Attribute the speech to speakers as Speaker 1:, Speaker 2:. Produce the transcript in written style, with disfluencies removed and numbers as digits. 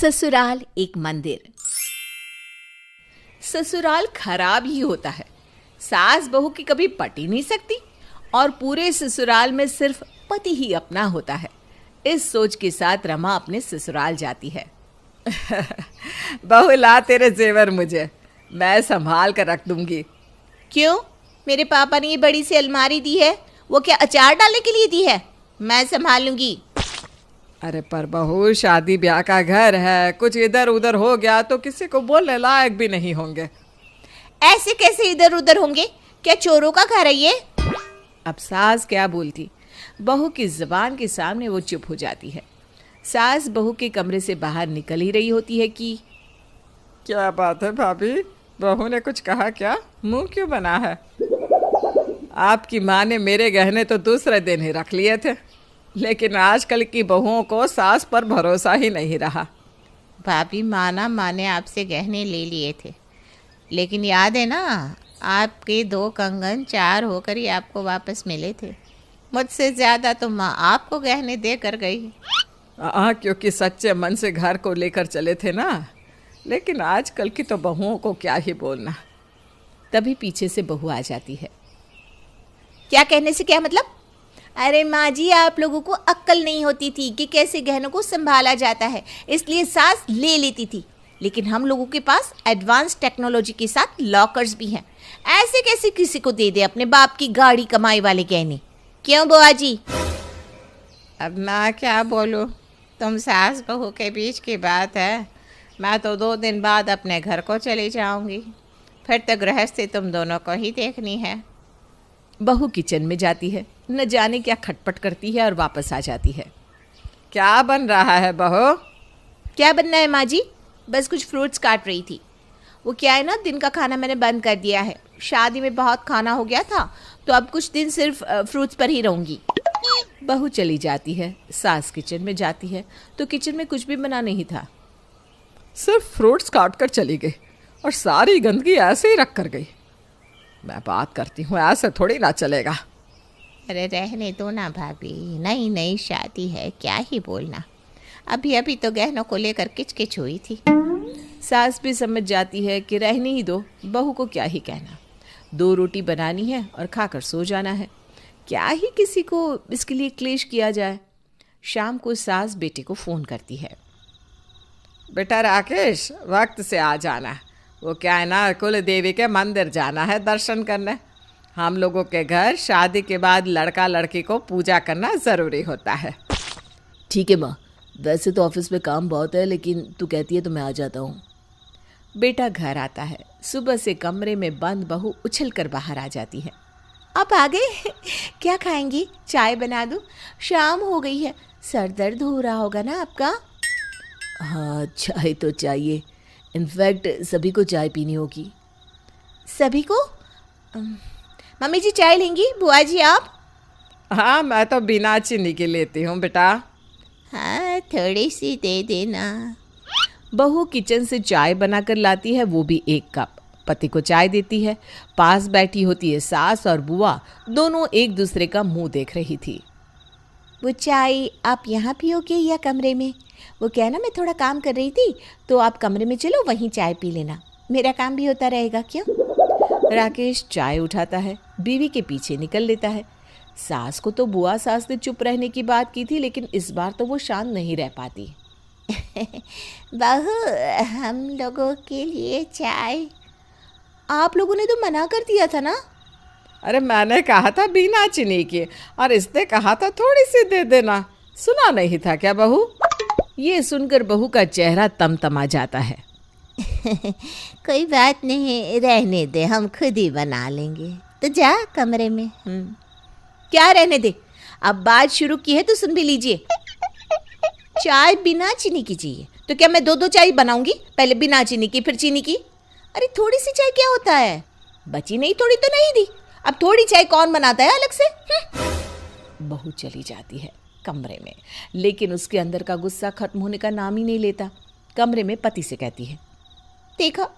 Speaker 1: ससुराल एक मंदिर। ससुराल खराब ही होता है। सास बहू की कभी पट ही नहीं सकती और पूरे ससुराल में सिर्फ पति ही अपना होता है। इस सोच के साथ रमा अपने ससुराल जाती है। बहू ला तेरे जेवर मुझे, मैं संभाल कर रख दूंगी।
Speaker 2: क्यों? मेरे पापा ने ये बड़ी सी अलमारी दी है, वो क्या अचार डालने के लिए दी है? मैं संभाल लूंगी।
Speaker 1: अरे पर बहू, शादी ब्याह का घर है, कुछ इधर उधर हो गया तो किसी को बोलने लायक भी नहीं होंगे।
Speaker 2: ऐसे कैसे इधर उधर होंगे? क्या चोरों का घर है ये?
Speaker 1: अब सास क्या बोलती, बहू की जुबान के सामने वो चुप हो जाती है। सास बहू के कमरे से बाहर निकल ही रही होती है कि क्या बात है भाभी, बहू ने कुछ कहा क्या? मुंह क्यों बना है? आपकी माँ ने मेरे गहने तो दूसरे दिन ही रख लिए थे, लेकिन आजकल की बहुओं को सास पर भरोसा ही नहीं रहा।
Speaker 2: भाभी, माँ ने आपसे गहने ले लिए थे, लेकिन याद है ना, आपके 2 कंगन 4 होकर ही आपको वापस मिले थे। मुझसे ज़्यादा तो माँ आपको गहने दे कर गई।
Speaker 1: क्योंकि सच्चे मन से घर को लेकर चले थे ना, लेकिन आजकल की तो बहुओं को क्या ही बोलना। तभी पीछे से बहू आ जाती है।
Speaker 2: क्या कहने से क्या मतलब? अरे माँ जी, आप लोगों को अक्ल नहीं होती थी कि कैसे गहनों को संभाला जाता है, इसलिए सास ले लेती थी। लेकिन हम लोगों के पास एडवांस टेक्नोलॉजी के साथ लॉकर्स भी हैं। ऐसे कैसे किसी को दे दे अपने बाप की गाड़ी कमाई वाले गहने? क्यों बुआ जी? अब मैं क्या बोलूँ, तुम सास बहू के बीच की बात है। मैं तो 2 दिन बाद अपने घर को चली जाऊंगी, फिर तो गृहस्थी तुम दोनों को ही देखनी है।
Speaker 1: बहू किचन में जाती है, न जाने क्या खटपट करती है और वापस आ जाती है। क्या बन रहा है बहू?
Speaker 2: क्या बनना है माँ जी? बस कुछ फ्रूट्स काट रही थी। वो क्या है ना, दिन का खाना मैंने बंद कर दिया है। शादी में बहुत खाना हो गया था, तो अब कुछ दिन सिर्फ फ्रूट्स पर ही रहूँगी।
Speaker 1: बहू चली जाती है। सास किचन में जाती है तो किचन में कुछ भी बना नहीं था, सिर्फ फ्रूट्स काट कर चली गई और सारी गंदगी ऐसे ही रख कर गई। मैं बात करती हूँ, ऐसे थोड़ी ना चलेगा।
Speaker 2: अरे रहने दो ना भाभी, नई नई शादी है, क्या ही बोलना। अभी अभी तो गहनों को लेकर किचकिच हुई थी।
Speaker 1: सास भी समझ जाती है कि रहने ही दो, बहू को क्या ही कहना। 2 रोटी बनानी है और खाकर सो जाना है, क्या ही किसी को इसके लिए क्लेश किया जाए। शाम को सास बेटे को फ़ोन करती है। बेटा राकेश, वक्त से आ जाना। वो क्या है ना, कुल देवी के मंदिर जाना है दर्शन करने। हम लोगों के घर शादी के बाद लड़का लड़की को पूजा करना ज़रूरी होता है। ठीक है माँ, वैसे तो ऑफिस में काम बहुत है, लेकिन तू कहती है तो मैं आ जाता हूँ। बेटा घर आता है। सुबह से कमरे में बंद बहू उछल कर बाहर आ जाती है।
Speaker 2: आप आ गए? क्या खाएंगी? चाय बना दूं? शाम हो गई है, सर दर्द हो रहा होगा ना आपका?
Speaker 1: हाँ, चाय तो चाहिए। इनफैक्ट सभी को चाय पीनी होगी।
Speaker 2: सभी को? मम्मी जी चाय लेंगी? बुआ जी आप?
Speaker 1: हाँ, मैं तो बिना चीनी की लेती हूँ बेटा।
Speaker 2: हाँ, थोड़ी सी दे देना।
Speaker 1: बहू किचन से चाय बनाकर लाती है, वो भी 1 कप। पति को चाय देती है। पास बैठी होती है सास और बुआ, दोनों एक दूसरे का मुंह देख रही थी।
Speaker 2: वो चाय आप यहाँ पियोगे या कमरे में? वो क्या ना, मैं थोड़ा काम कर रही थी, तो आप कमरे में चलो, वहीं चाय पी लेना, मेरा काम भी होता रहेगा। क्यों?
Speaker 1: राकेश चाय उठाता है, बीवी के पीछे निकल लेता है। सास को तो बुआ सास ने चुप रहने की बात की थी, लेकिन इस बार तो वो शांत नहीं रह पाती।
Speaker 2: बहू, हम लोगों के लिए चाय? आप लोगों ने तो मना कर दिया था ना?
Speaker 1: अरे मैंने कहा था बिना चीनी के, और इसने कहा था थोड़ी सी दे देना। सुना नहीं था क्या बहू? ये सुनकर बहू का चेहरा तमतमा जाता है।
Speaker 2: कोई बात नहीं, रहने दे, हम खुद ही बना लेंगे। तो जा कमरे में। क्या रहने दे? अब बात शुरू की है तो सुन भी लीजिए। चाय बिना चीनी की चाहिए, तो क्या मैं 2-2 चाय बनाऊंगी? पहले बिना चीनी की, फिर चीनी की। अरे थोड़ी सी चाय क्या होता है? बची नहीं, थोड़ी तो नहीं दी। अब थोड़ी चाय कौन बनाता है अलग से?
Speaker 1: बहू चली जाती है कमरे में, लेकिन उसके अंदर का गुस्सा खत्म होने का नाम ही नहीं लेता। कमरे में पति से कहती है,
Speaker 2: देखा,